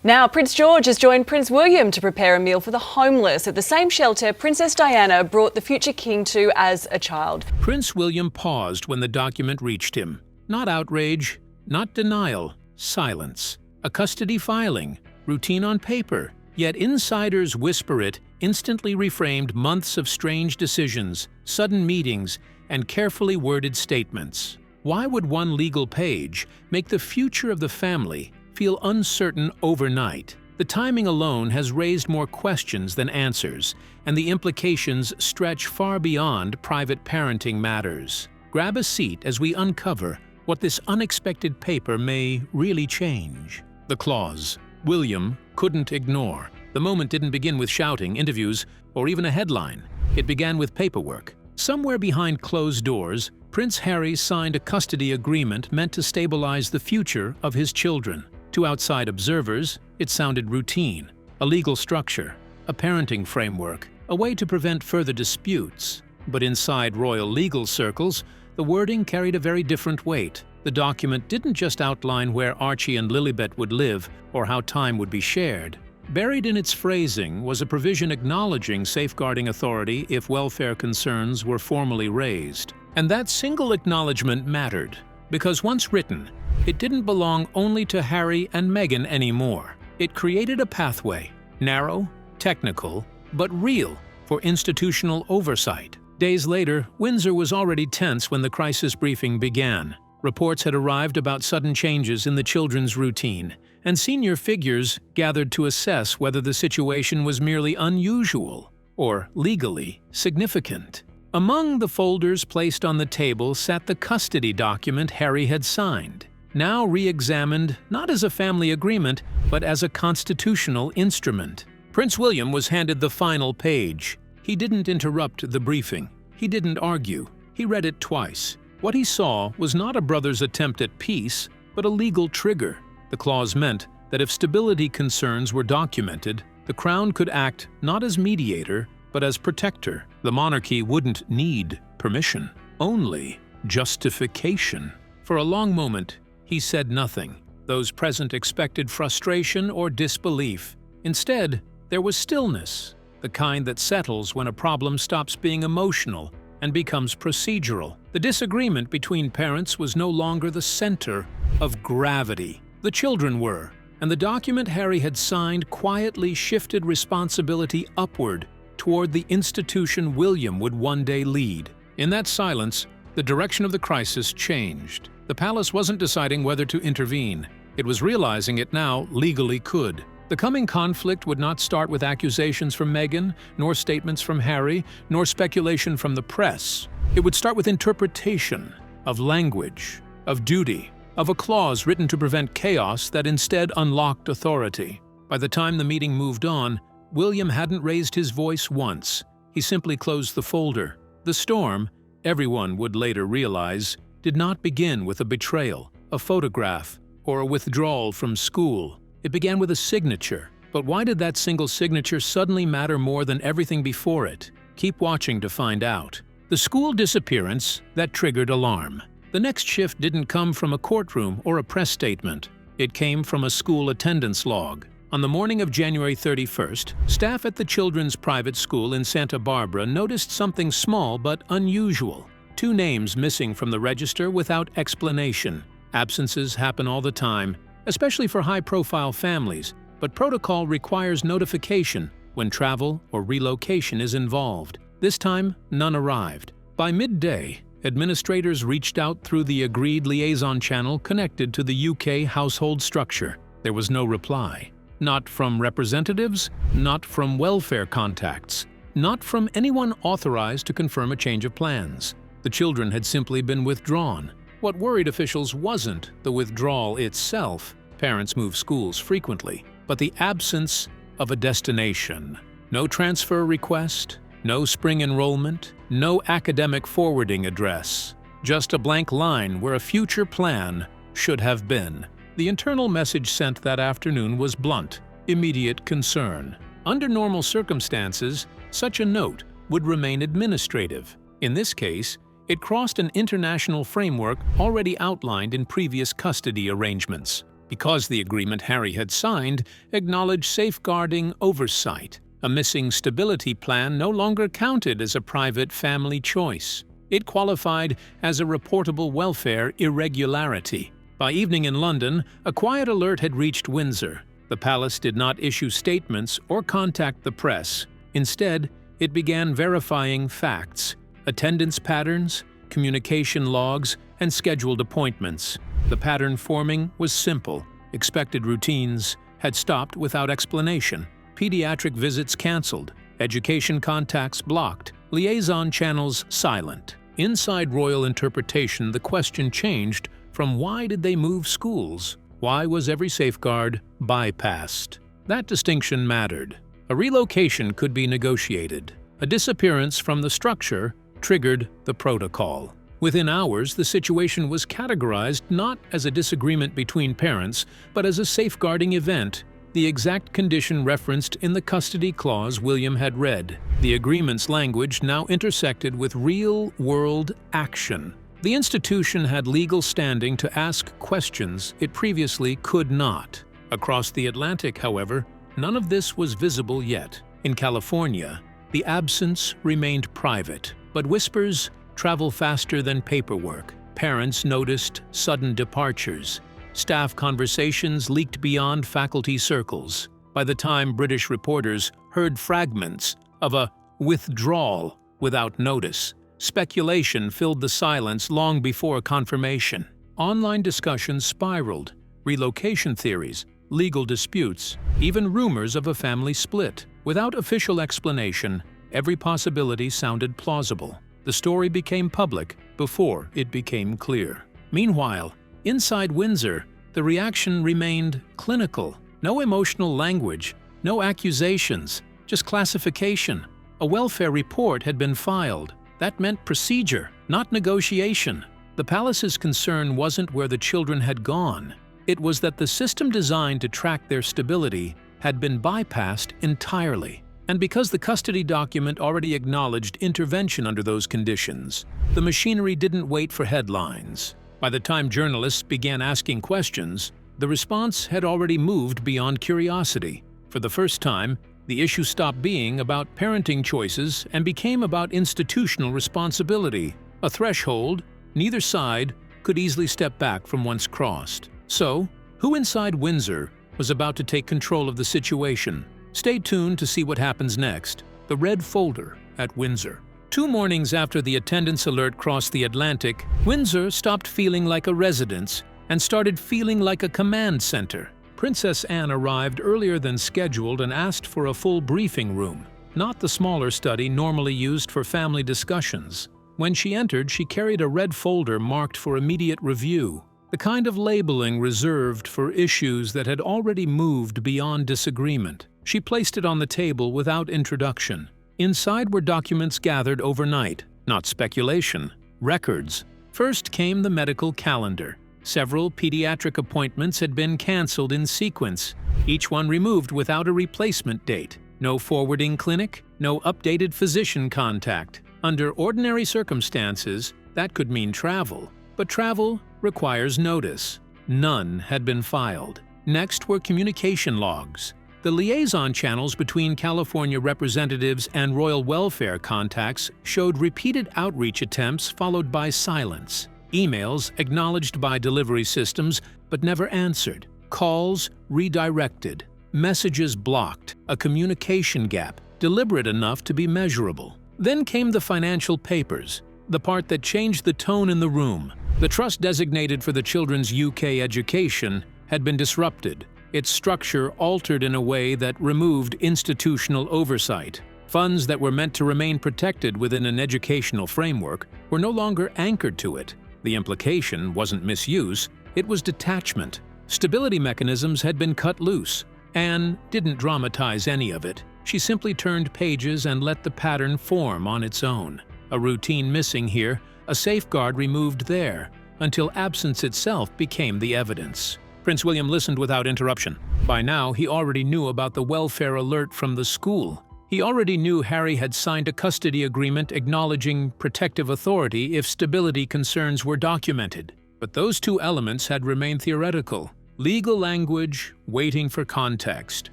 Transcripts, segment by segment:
Now, Prince George has joined Prince William to prepare a meal for the homeless at the same shelter Princess Diana brought the future king to as a child. Prince William paused when the document reached him. Not outrage, not denial, silence. A custody filing, routine on paper, yet insiders whisper it instantly reframed months of strange decisions, sudden meetings, and carefully worded statements. Why would one legal page make the future of the family feel uncertain overnight? The timing alone has raised more questions than answers, and the implications stretch far beyond private parenting matters. Grab a seat as we uncover what this unexpected paper may really change. The clause William couldn't ignore. The moment didn't begin with shouting, interviews, or even a headline. It began with paperwork. Somewhere behind closed doors, Prince Harry signed a custody agreement meant to stabilize the future of his children. To outside observers, it sounded routine, a legal structure, a parenting framework, a way to prevent further disputes. But inside royal legal circles, the wording carried a very different weight. The document didn't just outline where Archie and Lilibet would live or how time would be shared. Buried in its phrasing was a provision acknowledging safeguarding authority if welfare concerns were formally raised. And that single acknowledgement mattered, because once written, it didn't belong only to Harry and Meghan anymore. It created a pathway, narrow, technical, but real, for institutional oversight. Days later, Windsor was already tense when the crisis briefing began. Reports had arrived about sudden changes in the children's routine, and senior figures gathered to assess whether the situation was merely unusual or legally significant. Among the folders placed on the table sat the custody document Harry had signed, now re-examined not as a family agreement, but as a constitutional instrument. Prince William was handed the final page. He didn't interrupt the briefing. He didn't argue. He read it twice. What he saw was not a brother's attempt at peace, but a legal trigger. The clause meant that if stability concerns were documented, the Crown could act not as mediator, but as protector. The monarchy wouldn't need permission, only justification. For a long moment, he said nothing. Those present expected frustration or disbelief. Instead, there was stillness, the kind that settles when a problem stops being emotional and becomes procedural. The disagreement between parents was no longer the center of gravity. The children were, and the document Harry had signed quietly shifted responsibility upward toward the institution William would one day lead. In that silence, the direction of the crisis changed. The palace wasn't deciding whether to intervene. It was realizing it now legally could. The coming conflict would not start with accusations from Meghan, nor statements from Harry, nor speculation from the press. It would start with interpretation of language, of duty, of a clause written to prevent chaos that instead unlocked authority. By the time the meeting moved on, William hadn't raised his voice once. He simply closed the folder. The storm, everyone would later realize, did not begin with a betrayal, a photograph, or a withdrawal from school. It began with a signature. But why did that single signature suddenly matter more than everything before it? Keep watching to find out. The school disappearance that triggered alarm. The next shift didn't come from a courtroom or a press statement. It came from a school attendance log. On the morning of January 31st, staff at the children's private school in Santa Barbara noticed something small but unusual. 2 names missing from the register without explanation. Absences happen all the time, especially for high-profile families, but protocol requires notification when travel or relocation is involved. This time, none arrived. By midday, administrators reached out through the agreed liaison channel connected to the UK household structure. There was no reply. Not from representatives, not from welfare contacts, not from anyone authorized to confirm a change of plans. The children had simply been withdrawn. What worried officials wasn't the withdrawal itself. Parents move schools frequently, but the absence of a destination. No transfer request, no spring enrollment, no academic forwarding address. Just a blank line where a future plan should have been. The internal message sent that afternoon was blunt: immediate concern. Under normal circumstances, such a note would remain administrative. In this case, it crossed an international framework already outlined in previous custody arrangements. because the agreement Harry had signed acknowledged safeguarding oversight. A missing stability plan no longer counted as a private family choice. It qualified as a reportable welfare irregularity. By evening in London, a quiet alert had reached Windsor. The palace did not issue statements or contact the press. Instead, it began verifying facts, attendance patterns, communication logs, and scheduled appointments. The pattern forming was simple. Expected routines had stopped without explanation. Pediatric visits cancelled, education contacts blocked, liaison channels silent. Inside royal interpretation, the question changed from why did they move schools? Why was every safeguard bypassed? That distinction mattered. A relocation could be negotiated. A disappearance from the structure triggered the protocol. Within hours, the situation was categorized not as a disagreement between parents, but as a safeguarding event, the exact condition referenced in the custody clause William had read. The agreement's language now intersected with real-world action. The institution had legal standing to ask questions it previously could not. Across the Atlantic, however, none of this was visible yet. In California, the absence remained private, but whispers travel faster than paperwork. Parents noticed sudden departures. Staff conversations leaked beyond faculty circles. By the time British reporters heard fragments of a withdrawal without notice, speculation filled the silence long before confirmation. Online discussions spiraled, relocation theories, legal disputes, even rumors of a family split. Without official explanation, every possibility sounded plausible. The story became public before it became clear. Meanwhile, inside Windsor, the reaction remained clinical. No emotional language, no accusations, just classification. A welfare report had been filed. That meant procedure, not negotiation. The palace's concern wasn't where the children had gone. It was that the system designed to track their stability had been bypassed entirely. And because the custody document already acknowledged intervention under those conditions, the machinery didn't wait for headlines. By the time journalists began asking questions, the response had already moved beyond curiosity. For the first time, the issue stopped being about parenting choices and became about institutional responsibility, a threshold neither side could easily step back from once crossed. So, who inside Windsor was about to take control of the situation? Stay tuned to see what happens next. The Red Folder at Windsor. 2 mornings after the attendance alert crossed the Atlantic, Windsor stopped feeling like a residence and started feeling like a command center. Princess Anne arrived earlier than scheduled and asked for a full briefing room, not the smaller study normally used for family discussions. When she entered, she carried a red folder marked for immediate review, the kind of labeling reserved for issues that had already moved beyond disagreement. She placed it on the table without introduction. Inside were documents gathered overnight, not speculation, records. First came the medical calendar. Several pediatric appointments had been cancelled in sequence, each one removed without a replacement date. No forwarding clinic, no updated physician contact. Under ordinary circumstances, that could mean travel, but travel requires notice. None had been filed. Next were communication logs. The liaison channels between California representatives and royal welfare contacts showed repeated outreach attempts followed by silence. Emails acknowledged by delivery systems but never answered. Calls redirected. Messages blocked. A communication gap, deliberate enough to be measurable. Then came the financial papers, the part that changed the tone in the room. The trust designated for the children's UK education had been disrupted. Its structure altered in a way that removed institutional oversight. Funds that were meant to remain protected within an educational framework were no longer anchored to it. The implication wasn't misuse, it was detachment. Stability mechanisms had been cut loose. Anne didn't dramatize any of it. She simply turned pages and let the pattern form on its own. A routine missing here, a safeguard removed there, until absence itself became the evidence. Prince William listened without interruption. By now, he already knew about the welfare alert from the school. He already knew Harry had signed a custody agreement acknowledging protective authority if stability concerns were documented. But those two elements had remained theoretical. Legal language, waiting for context.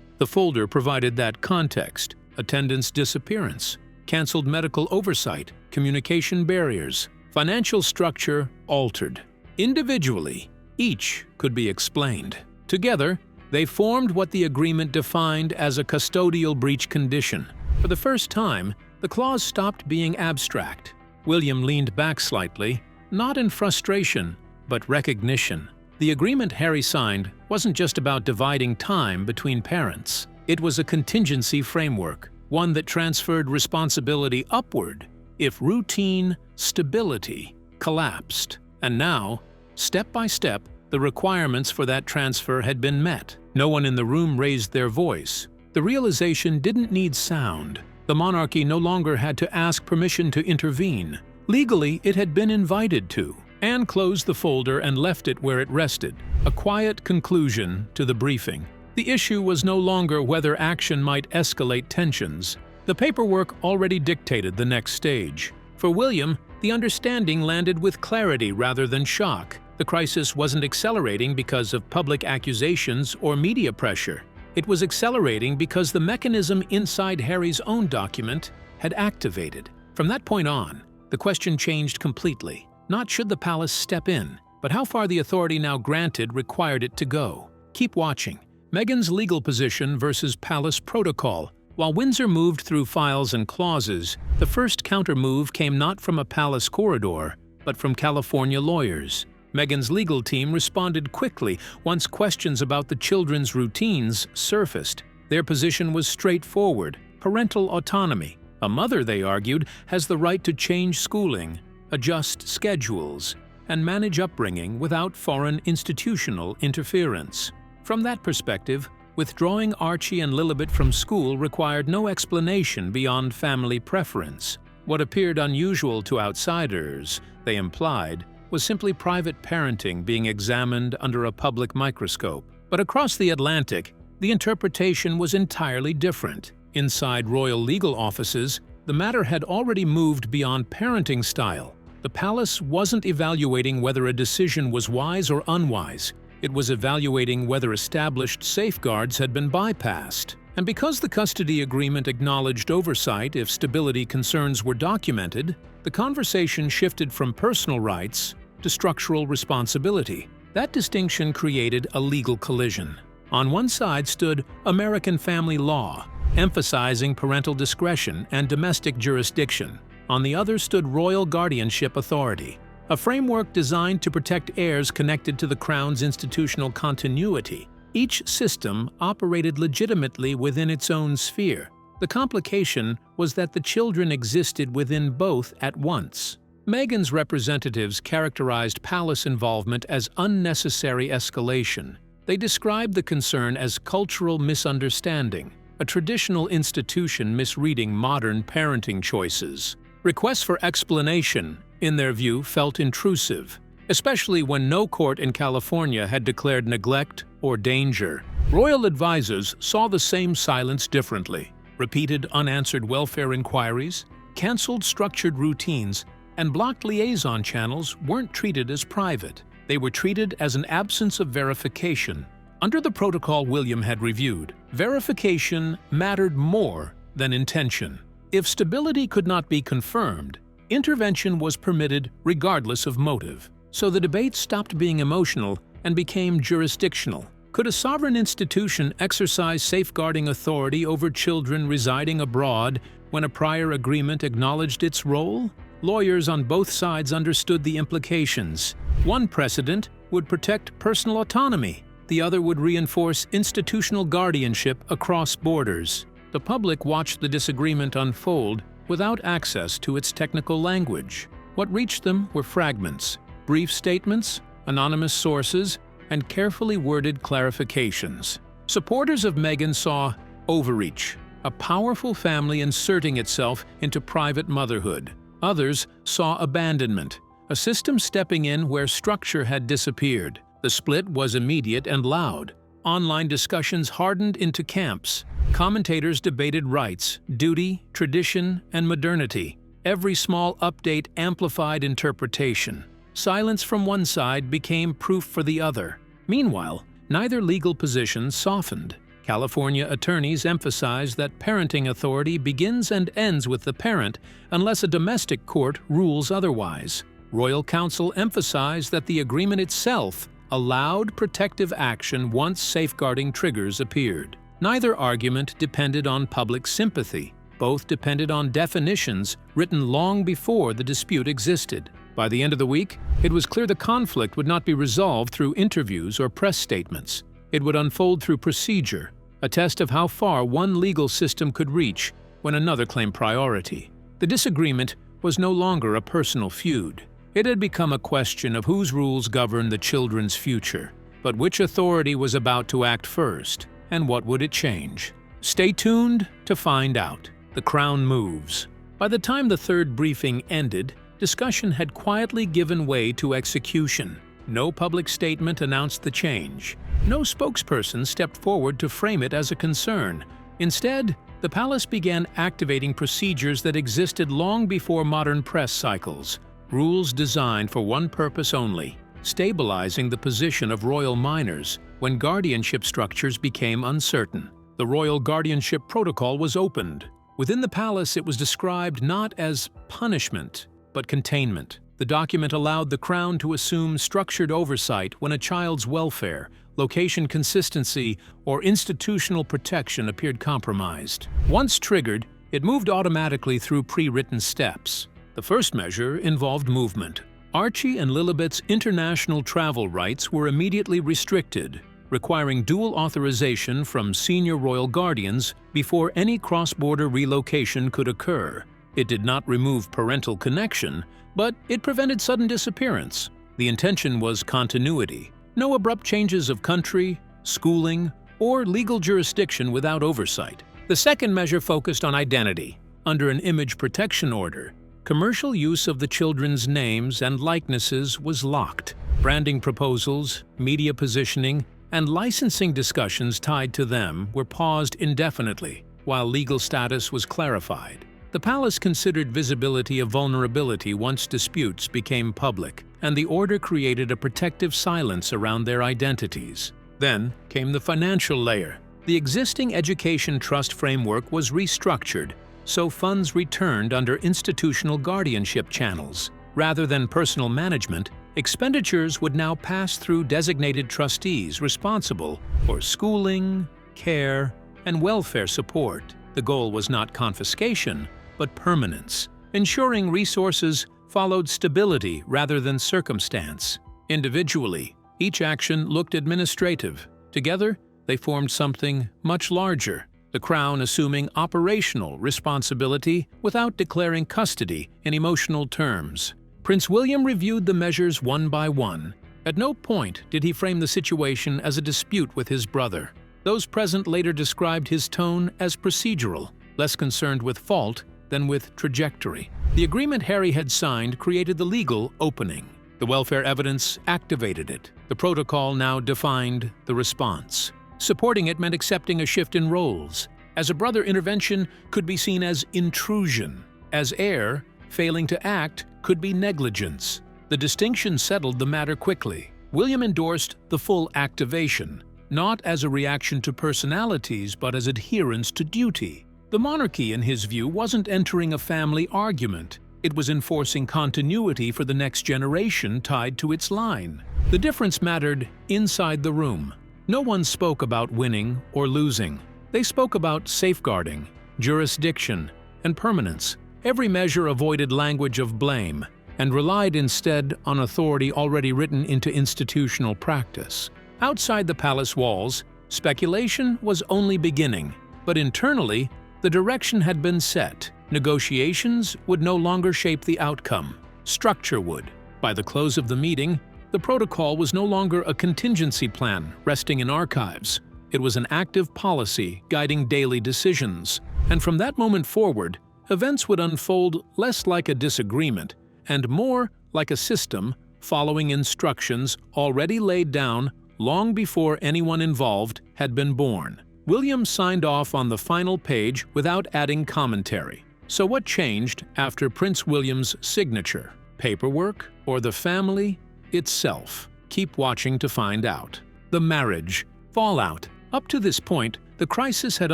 The folder provided that context. Attendance disappearance, canceled medical oversight, communication barriers, financial structure altered. Individually, each could be explained. Together, they formed what the agreement defined as a custodial breach condition. For the first time, the clause stopped being abstract. William leaned back slightly, not in frustration, but recognition. The agreement Harry signed wasn't just about dividing time between parents. It was a contingency framework, one that transferred responsibility upward if routine, stability collapsed. And now, step by step, the requirements for that transfer had been met. No one in the room raised their voice. The realization didn't need sound. The monarchy no longer had to ask permission to intervene. Legally, it had been invited to. Anne closed the folder and left it where it rested, a quiet conclusion to the briefing. The issue was no longer whether action might escalate tensions. The paperwork already dictated the next stage. For William, the understanding landed with clarity rather than shock. The crisis wasn't accelerating because of public accusations or media pressure. It was accelerating because the mechanism inside Harry's own document had activated. From that point on, the question changed completely. Not should the palace step in, but how far the authority now granted required it to go. Keep watching. Meghan's legal position versus palace protocol. While Windsor moved through files and clauses, the first counter-move came not from a palace corridor, but from California lawyers. Meghan's legal team responded quickly once questions about the children's routines surfaced. Their position was straightforward: parental autonomy. A mother, they argued, has the right to change schooling, adjust schedules, and manage upbringing without foreign institutional interference. From that perspective, withdrawing Archie and Lilibet from school required no explanation beyond family preference. What appeared unusual to outsiders, they implied, was simply private parenting being examined under a public microscope. But across the Atlantic, the interpretation was entirely different. Inside royal legal offices, the matter had already moved beyond parenting style. The palace wasn't evaluating whether a decision was wise or unwise. It was evaluating whether established safeguards had been bypassed. And because the custody agreement acknowledged oversight if stability concerns were documented, the conversation shifted from personal rights to structural responsibility. That distinction created a legal collision. On one side stood American family law, emphasizing parental discretion and domestic jurisdiction. On the other stood royal guardianship authority, a framework designed to protect heirs connected to the Crown's institutional continuity. Each system operated legitimately within its own sphere. The complication was that the children existed within both at once. Meghan's representatives characterized palace involvement as unnecessary escalation. They described the concern as cultural misunderstanding, a traditional institution misreading modern parenting choices. Requests for explanation, in their view, felt intrusive, especially when no court in California had declared neglect or danger. Royal advisors saw the same silence differently. Repeated unanswered welfare inquiries, canceled structured routines, and blocked liaison channels weren't treated as private. They were treated as an absence of verification. Under the protocol William had reviewed, verification mattered more than intention. If stability could not be confirmed, intervention was permitted regardless of motive. So the debate stopped being emotional and became jurisdictional. Could a sovereign institution exercise safeguarding authority over children residing abroad when a prior agreement acknowledged its role? Lawyers on both sides understood the implications. One precedent would protect personal autonomy. The other would reinforce institutional guardianship across borders. The public watched the disagreement unfold without access to its technical language. What reached them were fragments, brief statements, anonymous sources, and carefully worded clarifications. Supporters of Meghan saw overreach, a powerful family inserting itself into private motherhood. Others saw abandonment, a system stepping in where structure had disappeared. The split was immediate and loud. Online discussions hardened into camps. Commentators debated rights, duty, tradition, and modernity. Every small update amplified interpretation. Silence from one side became proof for the other. Meanwhile, neither legal position softened. California attorneys emphasized that parenting authority begins and ends with the parent unless a domestic court rules otherwise. Royal Council emphasized that the agreement itself allowed protective action once safeguarding triggers appeared. Neither argument depended on public sympathy. Both depended on definitions written long before the dispute existed. By the end of the week, it was clear the conflict would not be resolved through interviews or press statements. It would unfold through procedure, a test of how far one legal system could reach when another claimed priority. The disagreement was no longer a personal feud. It had become a question of whose rules governed the children's future. But which authority was about to act first, and what would it change? Stay tuned to find out. The Crown moves. By the time the third briefing ended, discussion had quietly given way to execution. No public statement announced the change. No spokesperson stepped forward to frame it as a concern. Instead, the palace began activating procedures that existed long before modern press cycles. Rules designed for one purpose only: stabilizing the position of royal minors when guardianship structures became uncertain. The Royal Guardianship Protocol was opened. Within the palace, it was described not as punishment, but containment. The document allowed the Crown to assume structured oversight when a child's welfare, location consistency, or institutional protection appeared compromised. Once triggered, it moved automatically through pre-written steps. The first measure involved movement. Archie and Lilibet's international travel rights were immediately restricted, requiring dual authorization from senior royal guardians before any cross-border relocation could occur. It did not remove parental connection, but it prevented sudden disappearance. The intention was continuity. No abrupt changes of country, schooling, or legal jurisdiction without oversight. The second measure focused on identity. Under an image protection order, commercial use of the children's names and likenesses was locked. Branding proposals, media positioning, and licensing discussions tied to them were paused indefinitely, while legal status was clarified. The palace considered visibility a vulnerability once disputes became public, and the order created a protective silence around their identities. Then came the financial layer. The existing education trust framework was restructured, so funds returned under institutional guardianship channels. Rather than personal management, expenditures would now pass through designated trustees responsible for schooling, care, and welfare support. The goal was not confiscation, but permanence, ensuring resources followed stability rather than circumstance. Individually, each action looked administrative. Together, they formed something much larger, the Crown assuming operational responsibility without declaring custody in emotional terms. Prince William reviewed the measures one by one. At no point did he frame the situation as a dispute with his brother. Those present later described his tone as procedural, less concerned with fault than with trajectory. The agreement Harry had signed created the legal opening. The welfare evidence activated it. The protocol now defined the response. Supporting it meant accepting a shift in roles. As a brother, intervention could be seen as intrusion. As heir, failing to act could be negligence. The distinction settled the matter quickly. William endorsed the full activation, not as a reaction to personalities but as adherence to duty. The monarchy, in his view, wasn't entering a family argument. It was enforcing continuity for the next generation tied to its line. The difference mattered inside the room. No one spoke about winning or losing. They spoke about safeguarding, jurisdiction, and permanence. Every measure avoided language of blame and relied instead on authority already written into institutional practice. Outside the palace walls, speculation was only beginning, but internally, the direction had been set. Negotiations would no longer shape the outcome. Structure would. By the close of the meeting, the protocol was no longer a contingency plan resting in archives. It was an active policy guiding daily decisions. And from that moment forward, events would unfold less like a disagreement and more like a system following instructions already laid down long before anyone involved had been born. William signed off on the final page without adding commentary. So what changed after Prince William's signature? Paperwork or the family itself? Keep watching to find out. The marriage. Fallout. Up to this point, the crisis had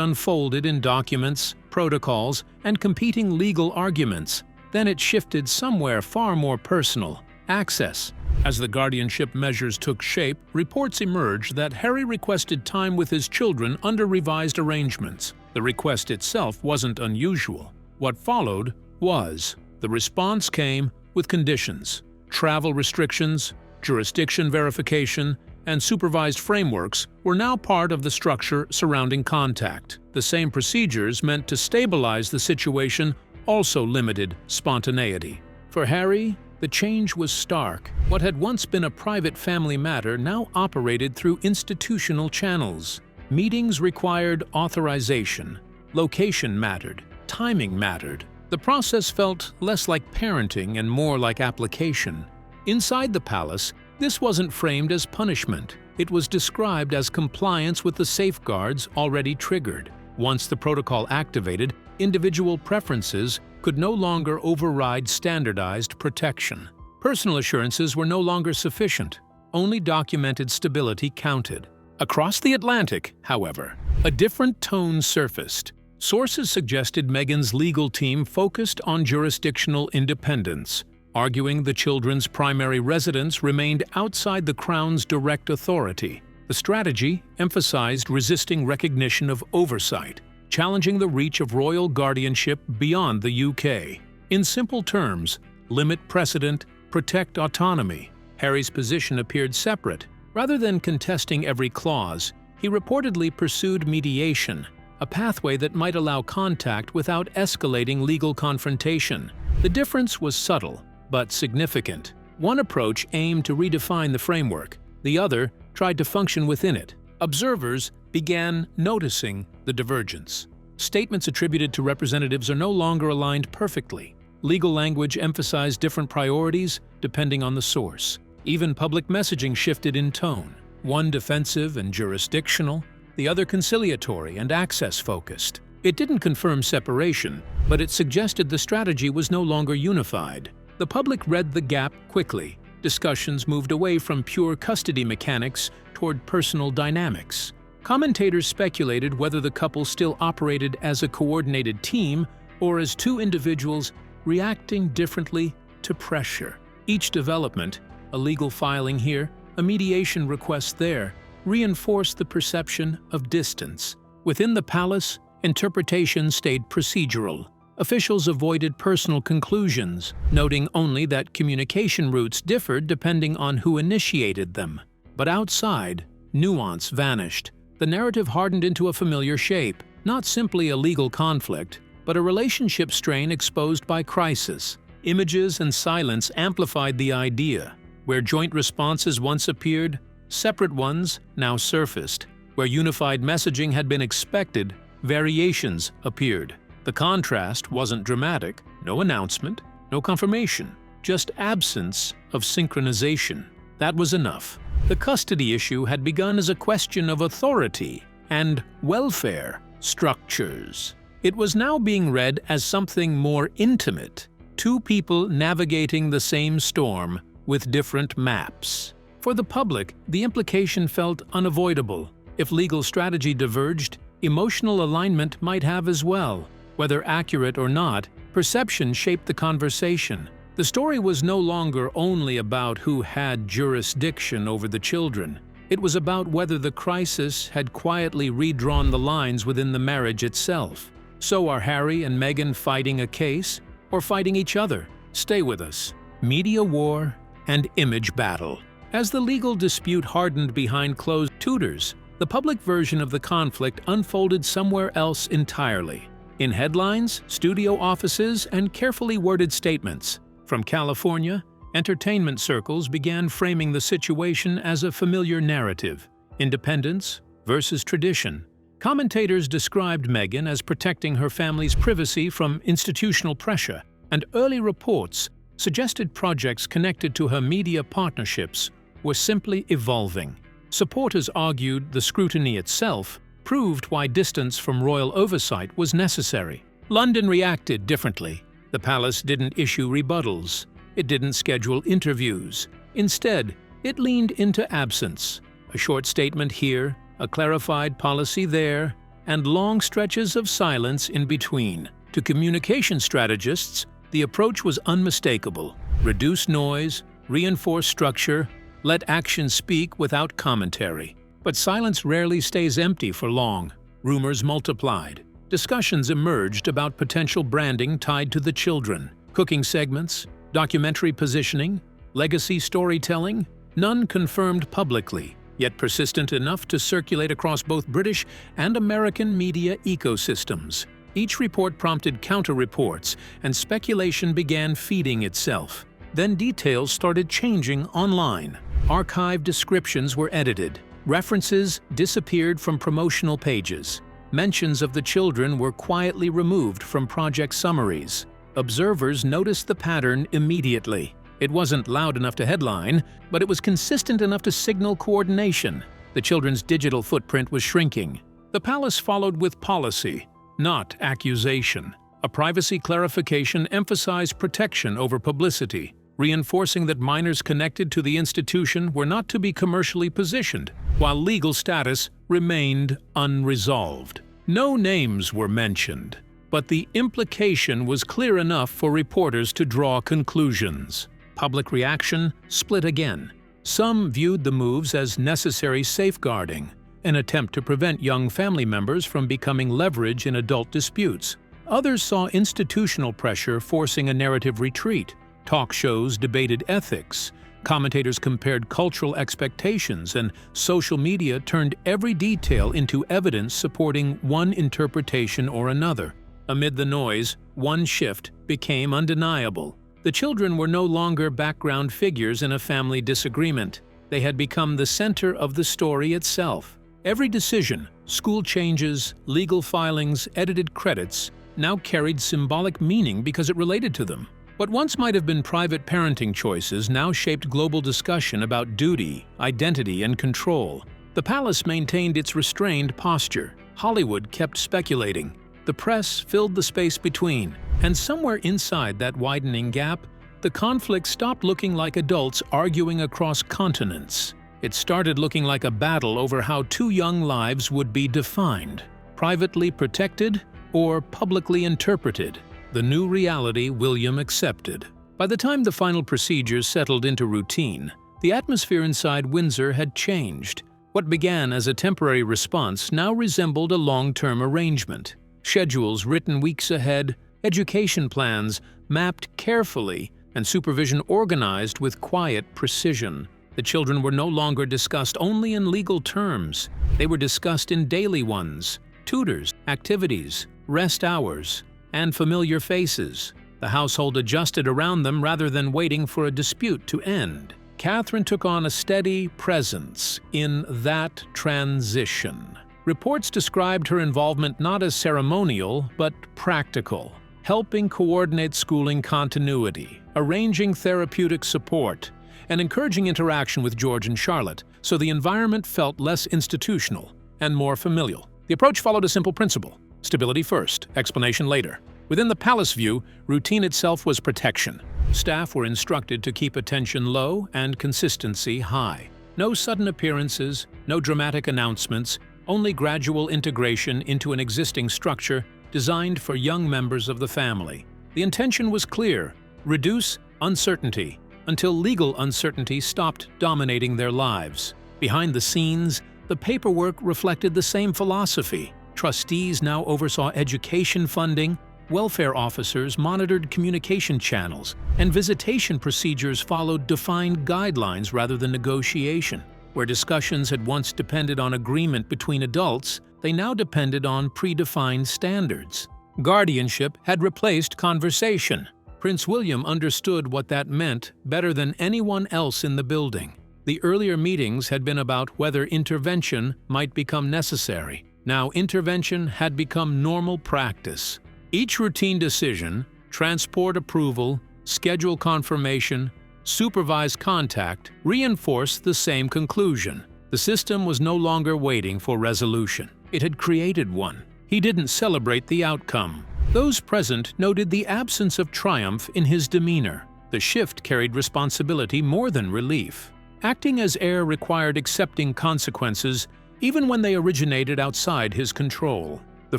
unfolded in documents, protocols, and competing legal arguments. Then it shifted somewhere far more personal: access. As the guardianship measures took shape, reports emerged that Harry requested time with his children under revised arrangements. The request itself wasn't unusual. What followed was. The response came with conditions. Travel restrictions, jurisdiction verification, and supervised frameworks were now part of the structure surrounding contact. The same procedures meant to stabilize the situation also limited spontaneity. For Harry, the change was stark. What had once been a private family matter now operated through institutional channels. Meetings required authorization. Location mattered. Timing mattered. The process felt less like parenting and more like application. Inside the palace, this wasn't framed as punishment. It was described as compliance with the safeguards already triggered. Once the protocol activated, individual preferences could no longer override standardized protection. Personal assurances were no longer sufficient. Only documented stability counted. Across the Atlantic, however, a different tone surfaced. Sources suggested Meghan's legal team focused on jurisdictional independence, arguing the children's primary residence remained outside the Crown's direct authority. The strategy emphasized resisting recognition of oversight, challenging the reach of royal guardianship beyond the UK. In simple terms, limit precedent, protect autonomy. Harry's position appeared separate. Rather than contesting every clause, he reportedly pursued mediation, a pathway that might allow contact without escalating legal confrontation. The difference was subtle, but significant. One approach aimed to redefine the framework. The other tried to function within it. Observers began noticing the divergence. Statements attributed to representatives are no longer aligned perfectly. Legal language emphasized different priorities depending on the source. Even public messaging shifted in tone. One defensive and jurisdictional, the other conciliatory and access-focused. It didn't confirm separation, but it suggested the strategy was no longer unified. The public read the gap quickly. Discussions moved away from pure custody mechanics toward personal dynamics. Commentators speculated whether the couple still operated as a coordinated team or as two individuals reacting differently to pressure. Each development, a legal filing here, a mediation request there, reinforced the perception of distance. Within the palace, interpretation stayed procedural. Officials avoided personal conclusions, noting only that communication routes differed depending on who initiated them. But outside, nuance vanished. The narrative hardened into a familiar shape, not simply a legal conflict, but a relationship strain exposed by crisis. Images and silence amplified the idea. Where joint responses once appeared, separate ones now surfaced. Where unified messaging had been expected, variations appeared. The contrast wasn't dramatic, no announcement, no confirmation, just absence of synchronization. That was enough. The custody issue had begun as a question of authority and welfare structures. It was now being read as something more intimate, two people navigating the same storm with different maps. For the public, the implication felt unavoidable. If legal strategy diverged, emotional alignment might have as well. Whether accurate or not, perception shaped the conversation. The story was no longer only about who had jurisdiction over the children. It was about whether the crisis had quietly redrawn the lines within the marriage itself. So are Harry and Meghan fighting a case or fighting each other? Stay with us. Media war and image battle. As the legal dispute hardened behind closed tutors, the public version of the conflict unfolded somewhere else entirely. In headlines, studio offices, and carefully worded statements. From California, entertainment circles began framing the situation as a familiar narrative: independence versus tradition. Commentators described Meghan as protecting her family's privacy from institutional pressure, and early reports suggested projects connected to her media partnerships were simply evolving. Supporters argued the scrutiny itself proved why distance from royal oversight was necessary. London reacted differently. The palace didn't issue rebuttals. It didn't schedule interviews. Instead, it leaned into absence, A short statement here, a clarified policy there, and long stretches of silence in between. To communication strategists, the approach was unmistakable. Reduce noise, reinforce structure, let action speak without commentary. But silence rarely stays empty for long. Rumors multiplied. Discussions emerged about potential branding tied to the children. Cooking segments, documentary positioning, legacy storytelling, none confirmed publicly, yet persistent enough to circulate across both British and American media ecosystems. Each report prompted counter-reports, and speculation began feeding itself. Then details started changing online. Archive descriptions were edited. References disappeared from promotional pages. Mentions of the children were quietly removed from project summaries. Observers noticed the pattern immediately. It wasn't loud enough to headline, but it was consistent enough to signal coordination. The children's digital footprint was shrinking. The palace followed with policy, not accusation. A privacy clarification emphasized protection over publicity, reinforcing that minors connected to the institution were not to be commercially positioned, while legal status remained unresolved. No names were mentioned, but the implication was clear enough for reporters to draw conclusions. Public reaction split again. Some viewed the moves as necessary safeguarding, an attempt to prevent young family members from becoming leverage in adult disputes. Others saw institutional pressure forcing a narrative retreat. Talk shows debated ethics, commentators compared cultural expectations, and social media turned every detail into evidence supporting one interpretation or another. Amid the noise, one shift became undeniable. The children were no longer background figures in a family disagreement. They had become the center of the story itself. Every decision, school changes, legal filings, edited credits, now carried symbolic meaning because it related to them. What once might have been private parenting choices now shaped global discussion about duty, identity, and control. The palace maintained its restrained posture. Hollywood kept speculating. The press filled the space between. And somewhere inside that widening gap, the conflict stopped looking like adults arguing across continents. It started looking like a battle over how two young lives would be defined, privately protected or publicly interpreted. The new reality William accepted. By the time the final procedures settled into routine, the atmosphere inside Windsor had changed. What began as a temporary response now resembled a long-term arrangement. Schedules written weeks ahead, education plans mapped carefully, and supervision organized with quiet precision. The children were no longer discussed only in legal terms. They were discussed in daily ones: tutors, activities, rest hours, and familiar faces. The household adjusted around them rather than waiting for a dispute to end. Catherine took on a steady presence in that transition. Reports described her involvement not as ceremonial, but practical, helping coordinate schooling continuity, arranging therapeutic support, and encouraging interaction with George and Charlotte, so the environment felt less institutional and more familial. The approach followed a simple principle: stability first, explanation later. Within the palace view, routine itself was protection. Staff were instructed to keep attention low and consistency high. No sudden appearances, no dramatic announcements, only gradual integration into an existing structure designed for young members of the family. The intention was clear: reduce uncertainty until legal uncertainty stopped dominating their lives. Behind the scenes, the paperwork reflected the same philosophy. Trustees now oversaw education funding, welfare officers monitored communication channels, and visitation procedures followed defined guidelines rather than negotiation. Where discussions had once depended on agreement between adults, they now depended on predefined standards. Guardianship had replaced conversation. Prince William understood what that meant better than anyone else in the building. The earlier meetings had been about whether intervention might become necessary. Now intervention had become normal practice. Each routine decision, transport approval, schedule confirmation, supervised contact, reinforced the same conclusion. The system was no longer waiting for resolution. It had created one. He didn't celebrate the outcome. Those present noted the absence of triumph in his demeanor. The shift carried responsibility more than relief. Acting as heir required accepting consequences, even when they originated outside his control. The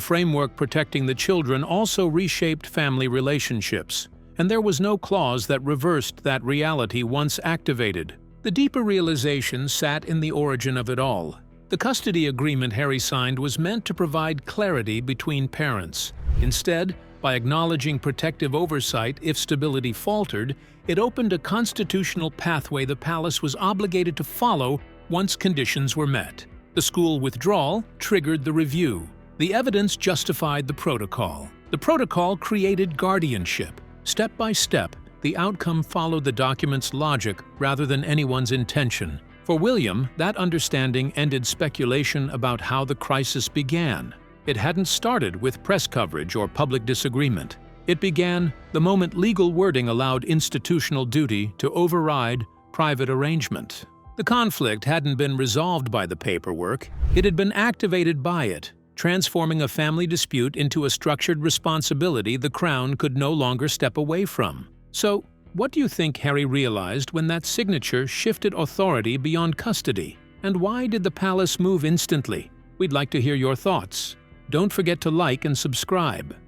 framework protecting the children also reshaped family relationships, and there was no clause that reversed that reality once activated. The deeper realization sat in the origin of it all. The custody agreement Harry signed was meant to provide clarity between parents. Instead, by acknowledging protective oversight if stability faltered, it opened a constitutional pathway the palace was obligated to follow once conditions were met. The school withdrawal triggered the review. The evidence justified the protocol. The protocol created guardianship. Step by step, the outcome followed the document's logic rather than anyone's intention. For William, that understanding ended speculation about how the crisis began. It hadn't started with press coverage or public disagreement. It began the moment legal wording allowed institutional duty to override private arrangement. The conflict hadn't been resolved by the paperwork, it had been activated by it, transforming a family dispute into a structured responsibility the Crown could no longer step away from. So, what do you think Harry realized when that signature shifted authority beyond custody? And why did the palace move instantly? We'd like to hear your thoughts. Don't forget to like and subscribe.